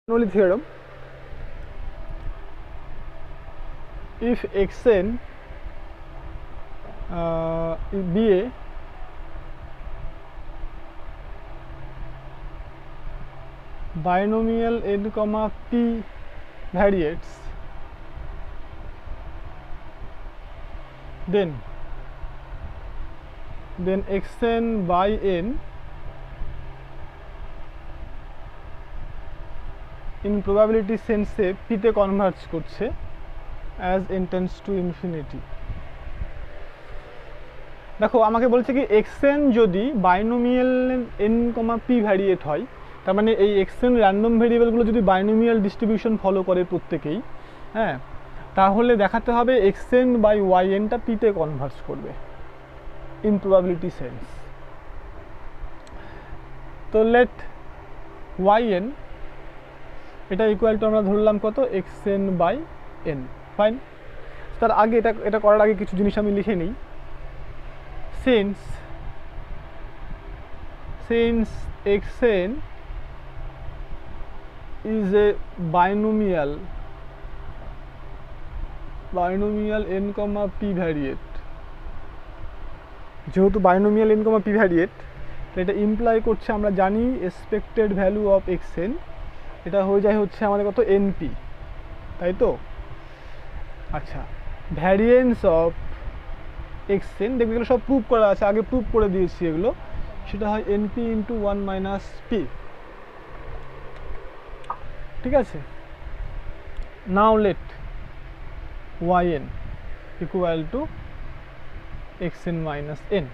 Bernoulli theorem. If xn be a binomial n comma p variates, then xn by n in probability sense p তে converge করছে as n tends to infinity। দেখো আমাকে বলছে কি xn যদি binomial n, p ভ্যারিয়েট হয়, তার মানে এই xn র্যান্ডম ভেরিয়েবলগুলো যদি বাইনোমিয়াল ডিস্ট্রিবিউশন ফলো করে প্রত্যেকেই, হ্যাঁ, তাহলে দেখাতে হবে xn বাই yn টা p তে কনভার্জ করবে ইন প্রবাবিলিটি সেন্স। তো লেট yn এটা ইকুয়াল টু আমরা ধরলাম কত, xn বাই n। ফাইন। তার আগে এটা করার আগে কিছু জিনিস আমি লিখে নিই। Since xn is a binomial n, p variate, যেহেতু বাইনোমিয়াল n, p ভ্যারিয়েট, তো এটা ইমপ্লাই করছে আমরা জানি এক্সপেক্টেড ভ্যালু অফ xn এটা হয়ে যায় হচ্ছে আমাদের কত, np, তাই তো। আচ্ছা, ভ্যারিয়েন্স অফ xn দেখবে এগুলো সব প্রুভ করা আছে, আগে প্রুভ করে দিয়েছি এগুলো, সেটা হয় np ইন্টু 1 মাইনাস পি। ঠিক আছে, now let yn equal to xn minus n।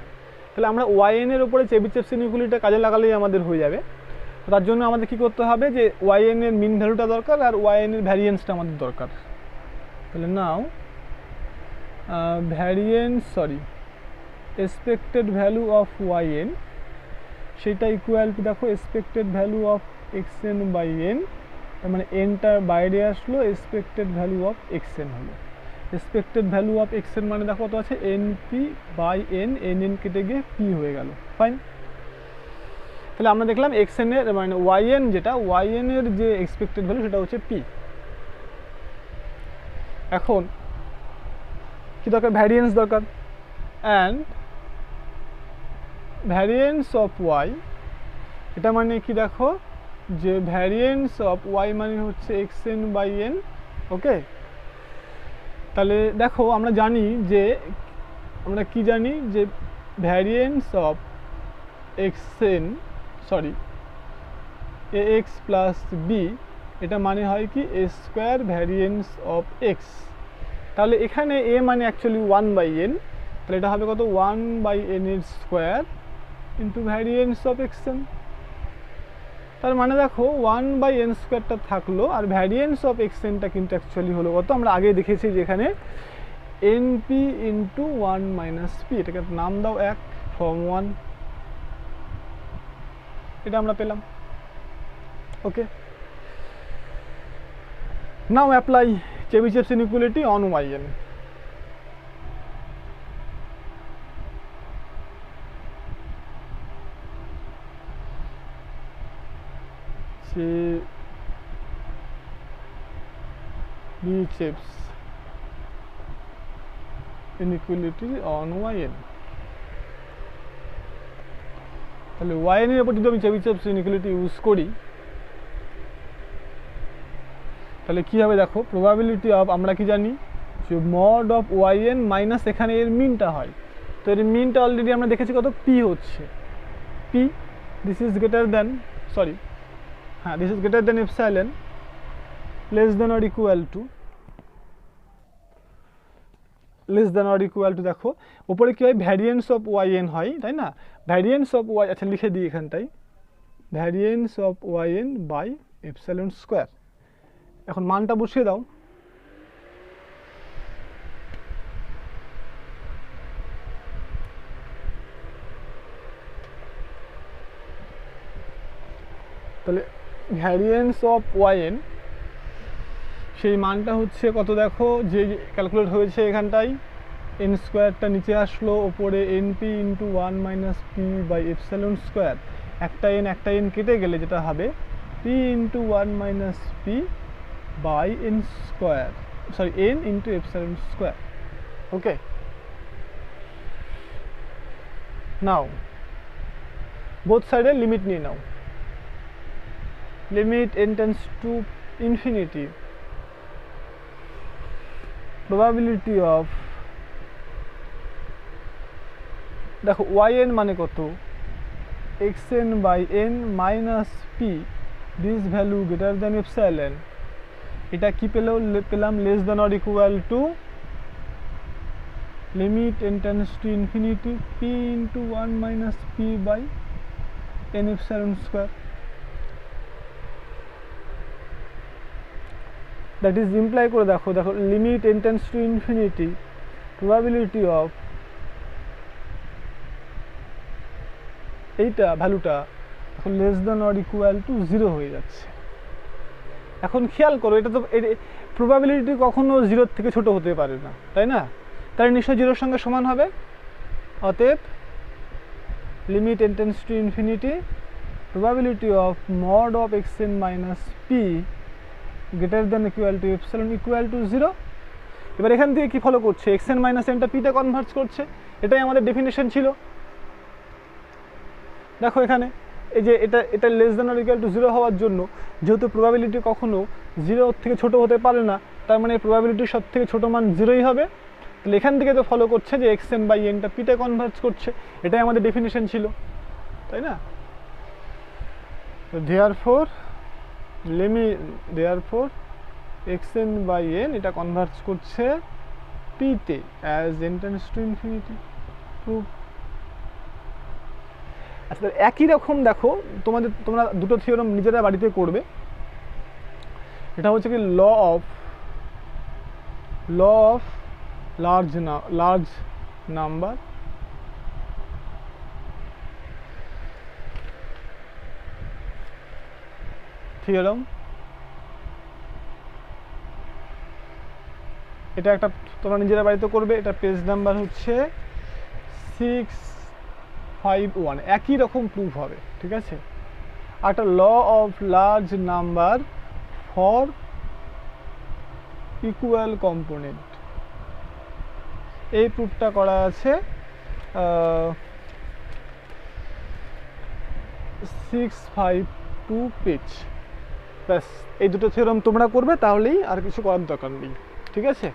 তাহলে আমরা yn এর উপরে চেবিচেভস ইনইকুয়ালিটিটা কাজে লাগালেই আমাদের হয়ে যাবে। তার জন্য আমাদের কি করতে হবে, যে yn এর মিন ভ্যালুটা দরকার আর yn এর ভ্যারিয়েন্সটা আমাদের দরকার। তাহলে now expected value of yn সেটা ইকুয়াল টু দেখো expected value of xn by n, তার মানে nটা বাইরে আসলো, এক্সপেক্টেড ভ্যালু অফ xn হলো। এক্সপেক্টেড ভ্যালু অফ xn মানে দেখো কত আছে, np বাই n, n কেটে গিয়ে p হয়ে গেল। ফাইন। তাহলে আমরা দেখলাম xn এর মানে yn যেটা, yn এর যে এক্সপেক্টেড ভ্যালু সেটা হচ্ছে p। এখন কি দরকার, ভ্যারিয়েন্স দরকার। অ্যান্ড ভ্যারিয়েন্স অফ y এটা মানে কি দেখো, যে ভ্যারিয়েন্স অফ y মানে হচ্ছে xn বাই n। ওকে, তাহলে দেখো আমরা জানি যে আমরা কি জানি, যে variance of xn ax plus b এটা মানে হয় কি a square variance of x। তাহলে এখানে a মানে অ্যাকচুয়ালি 1 বাই n, তাহলে এটা হবে কত, 1 বাই n এর square into variance of xn। তার মানে দেখো 1 বাই n স্কোয়ারটা থাকলো, আর ভ্যারিয়েন্স অফ xnটা কিন্তু অ্যাকচুয়ালি হলো কত, আমরা আগে দেখেছি যে এখানে np ইন্টু 1 মাইনাস p, এটাকে নাম দাও 1 ফর্ম 1, এটা আমরা পেলাম। Okay, now apply Chebyshev's inequality on yn। Chebyshev's inequality on yn। তাহলে yn এর উপর যদি আমি চেবিচেভস ইনইকুয়ালিটি ইউজ করি, তাহলে কী হবে দেখো, প্রবাবিলিটি অফ, আমরা কি জানি যে মড অফ yn মাইনাস এখানে এর মিনটা হয়, তো এর মিনটা অলরেডি আমরা দেখেছি কত, p হচ্ছে, p this is greater than this is greater than epsilon less than or equal to দেখো ওপরে কী হয়, ভ্যারিয়েন্স অফ yn হয়, তাই না, ভ্যারিয়েন্স অফ y, আচ্ছা লিখে দিই এখানটাই, variance of yn by epsilon square. এখন মানটা বসিয়ে দাও। তাহলে ভ্যারিয়েন্স অফ yn সেই মানটা হচ্ছে কত দেখো, যে ক্যালকুলেট হয়েছে এখানটায়, n স্কোয়ারটা নিচে আসলো, ওপরে np into 1 minus p by epsilon square, একটা n কেটে গেলে যেটা হবে p into 1 minus p by n square, sorry, n into epsilon square. Okay, now both side limit নিয়ে নাও, limit n tends to infinity, probability of, দেখো yn মানে কত, xn by n minus p, this value greater than epsilon, এটা কি পেলাম less than or equal to limit n tends to infinity p into 1 minus p by n epsilon square. That is imply করে দেখো limit n tends to infinity, probability of এইটা ভ্যালুটা এখন less than or equal to 0 হয়ে যাচ্ছে। এখন খেয়াল করো, এটা তো প্রবাবিলিটি কখনো 0 থেকে ছোট হতে পারে না, তাই না? তাহলে নিশ্চয়ই 0 এর সঙ্গে সমান হবে। অতএব limit n tends to infinity, probability of mod of xn minus P greater than equal to epsilon equal to 0। এবার এখান থেকে কি ফলো করছে, xn মাইনাস nটা পিতে কনভার্জ করছে, এটাই আমাদের ডেফিনেশন ছিল। দেখো এখানে এই যে এটা less than or equal to 0 হওয়ার জন্য, যেহেতু প্রবাবিলিটি কখনো 0 থেকে ছোট হতে পারে না, তার মানে প্রবাবিলিটির সব থেকে ছোট মান 0ই হবে। তাহলে এখান থেকে তো ফলো করছে যে xn বাই nটা পিতে কনভার্জ করছে, এটাই আমাদের ডেফিনেশন ছিল, তাই না? দেয়ারফর xn বাই n এটা কনভার্জ করছে পিতে as n tends to infinity. Proof. আচ্ছা, একই রকম দেখো তোমরা দুটো থিওরাম নিজেরা বাড়িতে করবে। এটা হচ্ছে কি law of large number, theorem. এটা একটা তোমরা নিজেরা বাড়িতে করবে। এটা পেজ নাম্বার হচ্ছে 651। একই রকম প্রুফ হবে, ঠিক আছে? একটা law of large number for equal component, এই প্রুফটা করা আছে 652 পেজ। ব্যাস, এই দুটো থিওরাম তোমরা করবে, তাহলেই আর কিছু করার দরকার নেই, ঠিক আছে?